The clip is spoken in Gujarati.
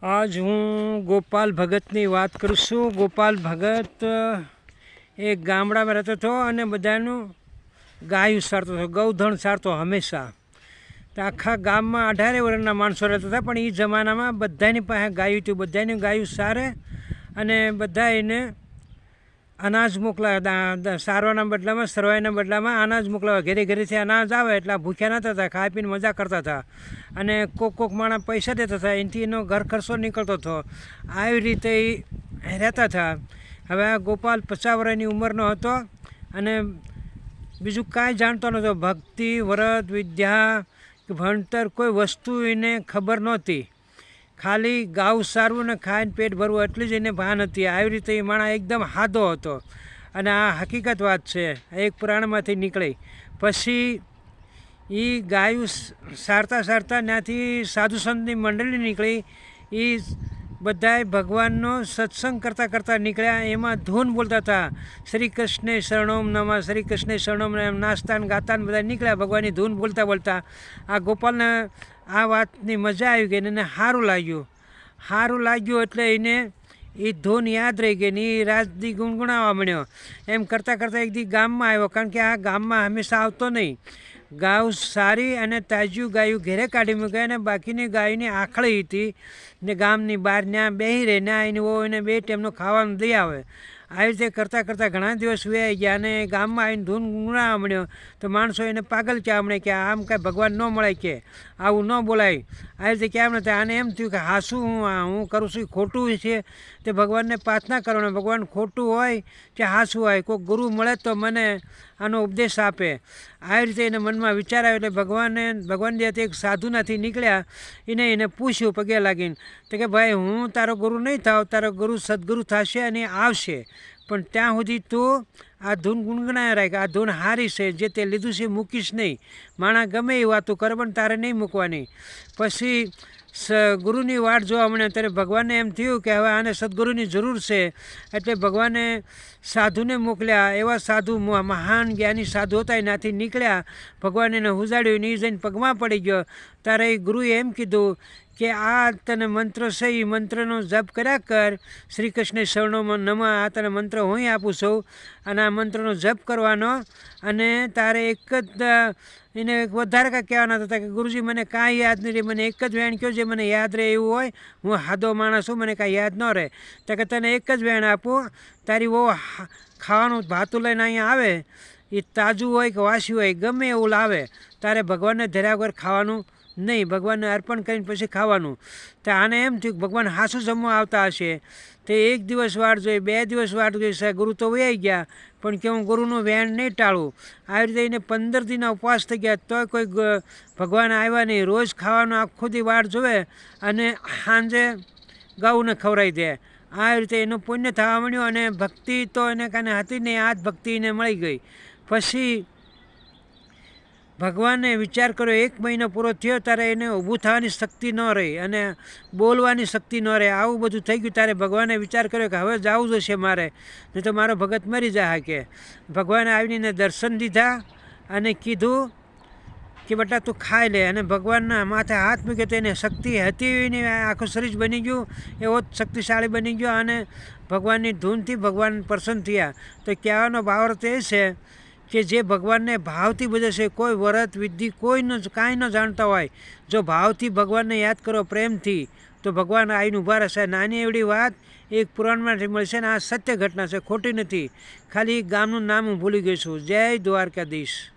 આજ હું ગોપાલ ભગતની વાત કરું છું. ગોપાલ ભગત એક ગામડામાં રહેતો હતો અને બધાનું ગાયું સારતો હતો, ગૌધણ સારતો હંમેશા. તો આખા ગામમાં 18 વર્ષના માણસો રહેતા હતા, પણ એ જમાનામાં બધાની પાસે ગાયું હતું. બધાની ગાયું સારે અને બધા એને અનાજ મોકલાવે, સારવાના બદલામાં, સરવાઈના બદલામાં અનાજ મોકલાવે. ઘરે ઘરેથી અનાજ આવે એટલે ભૂખ્યા નહોતા હતા, ખાઈ પીને મજા કરતા હતા. અને કોક માણસ પૈસા દેતા હતા, એનાથી એનો ઘર ખર્ચો નીકળતો હતો. આવી રીતે એ રહેતા હતા. હવે આ ગોપાલ 50 વર્ષની ઉંમરનો હતો અને બીજું કાંઈ જાણતો નહોતો. ભક્તિ, વ્રત, વિદ્યા, ભણતર કોઈ વસ્તુ એને ખબર નહોતી. ખાલી ગાઉ સારવું ને ખાઈને પેટ ભરવું એટલી જ એને ભાન હતી. આવી રીતે એ માણસ એકદમ સાદો હતો અને આ હકીકત વાત છે, એક પુરાણમાંથી નીકળી. પછી એ ગાયું સારતા સારતા ત્યાંથી સાધુ સંતની મંડળી નીકળી. એ બધાએ ભગવાનનો સત્સંગ કરતાં કરતાં નીકળ્યા. એમાં ધૂન બોલતા હતા, શ્રી કૃષ્ણ શરણોમ નમઃ, શ્રી કૃષ્ણ શરણોમ નમઃ, નાચતા ને ગાતા બધા નીકળ્યા ભગવાનની ધૂન બોલતા બોલતા. આ ગોપાલને આ વાતની મજા આવી ગઈ અને સારું લાગ્યું એટલે એને એ ધૂન યાદ રહી ગઈ ને એ રાજદી ગુણગુણાવવા મળ્યો. એમ કરતાં કરતાં એક દી ગામમાં આવ્યો, કારણ કે આ ગામમાં હંમેશા આવતો નહીં. ગાય સારી અને તાજું ગાયું ઘેરે કાઢી મૂકે અને બાકીની ગાયની આખળી હતી ને ગામની બહાર ત્યાં બેસી રહે ને એની એને 2 ટાઈમનું ખાવાનું દઈ આવે. આવી રીતે કરતાં કરતાં ઘણા દિવસ વ્યાઈ ગયા અને ગામમાં આવીને ધૂન ગુણગાવા મળ્યો. તો માણસો એને પાગલ કહેવા મળે કે આમ કાંઈ ભગવાન ન મળે, કે આવું ન બોલાય. આવી રીતે કેમ નથી. આને એમ થયું કે હાસું હું કરું છું એ ખોટું છે, તે ભગવાનને પ્રાર્થના કરવાનો. ભગવાન ખોટું હોય કે હાસું હોય, કોઈ ગુરુ મળે તો મને આનો ઉપદેશ આપે. આવી રીતે એને મનમાં વિચાર આવ્યો એટલે ભગવાન જે એક સાધુનાથી નીકળ્યા. એને પૂછ્યું પગે લાગીને તો કે ભાઈ, હું તારો ગુરુ નહીં થાવ, તારો ગુરુ સદગુરુ થશે અને આવશે, પણ ત્યાં સુધી તું આ ધૂન ગુણગણાય રાખ. આ ધૂન હારી છે, જે તે લીધું છે મૂકીશ નહીં. માણસ ગમે એ વાતું કરે પણ તારે નહીં મૂકવાની. પછી ગુરુની વાટ જોવા મળે ત્યારે ભગવાનને એમ થયું કે હવે આને સદગુરુની જરૂર છે. એટલે ભગવાને સાધુને મોકલ્યા. એવા સાધુ મહાન જ્ઞાની સાધુ હતા, એનાથી નીકળ્યા. ભગવાન એને ઉજાડ્યું ને એ જઈને પગમાં પડી ગયો. ત્યારે એ ગુરુએ એમ કીધું કે આ તને મંત્ર છે, એ મંત્રનો જપ કર્યા કર. શ્રી કૃષ્ણ શરણોમાં નમઃ, આ તને મંત્ર હું આપું છું અને આ મંત્રનો જપ કરવાનો. અને તારે એક જ એને વધારે કાંઈ કહેવાના હતા કે ગુરુજી મને કાંઈ યાદ નહીં રહે, મને એક જ વેણ કહો જે મને યાદ રહે એવું હોય. હું સાદો માણસ છું, મને કાંઈ યાદ ન રહે. તો કે તને એક જ વેણ આપું, તારી બહુ ખાવાનું ભાતું લઈને અહીંયા આવે, એ તાજું હોય કે વાસી હોય ગમે એવું લાવે, તારે ભગવાનને ધર્યા વગર ખાવાનું નહીં, ભગવાનને અર્પણ કરીને પછી ખાવાનું. તો આને એમ થયું કે ભગવાન હાસું જમવા આવતા હશે. તે 1 દિવસ વાટ જોઈ, 2 દિવસ વાટ જોઈ. ગુરુ તો વહી ગયા, પણ કે હું ગુરુનું વેણ નહીં ટાળું. આવી રીતે એને 15 દિનના ઉપવાસ થઈ ગયા, તોય કોઈ ભગવાન આવ્યા નહીં. રોજ ખાવાનું આખો દી વાટ જોવે અને સાંજે ગાઉને ખવડાવી દે. આવી રીતે એનું પુણ્ય થવા મળ્યું અને ભક્તિ તો એને કાંઈ હતી નહીં, આ જ ભક્તિ એને મળી ગઈ. પછી ભગવાને વિચાર કર્યો, 1 મહિનો પૂરો થયો ત્યારે એને ઊભું થવાની શક્તિ ન રહી અને બોલવાની શક્તિ ન રહે. આવું બધું થઈ ગયું. ત્યારે ભગવાને વિચાર કર્યો કે હવે જવું જશે મારે, નહીં તો મારો ભગત મરી જાય. કે ભગવાને આવીને દર્શન દીધા અને કીધું કે બેટા તું ખાઈ લે. અને ભગવાનના માથે હાથ મૂક્યો તો એને શક્તિ હતી એને આખું શરીર બની ગયું, એવો જ શક્તિશાળી બની ગયો અને ભગવાનની ધૂનથી ભગવાન પ્રસન્ન થયા. તો કહેવાનો ભાવાર્થ એ છે કે જે ભગવાનને ભાવથી બધે છે, કોઈ વ્રત વિધિ કાંઈ ન જાણતા હોય, જો ભાવથી ભગવાનને યાદ કરો પ્રેમથી, તો ભગવાન આવીને ઊભા રહેશે. નાની એવડી વાત એક પુરાણમાંથી મળશે ને આ સત્ય ઘટના છે, ખોટી નથી. ખાલી ગામનું નામ હું ભૂલી ગઈ છું. જય દ્વારકાધીશ.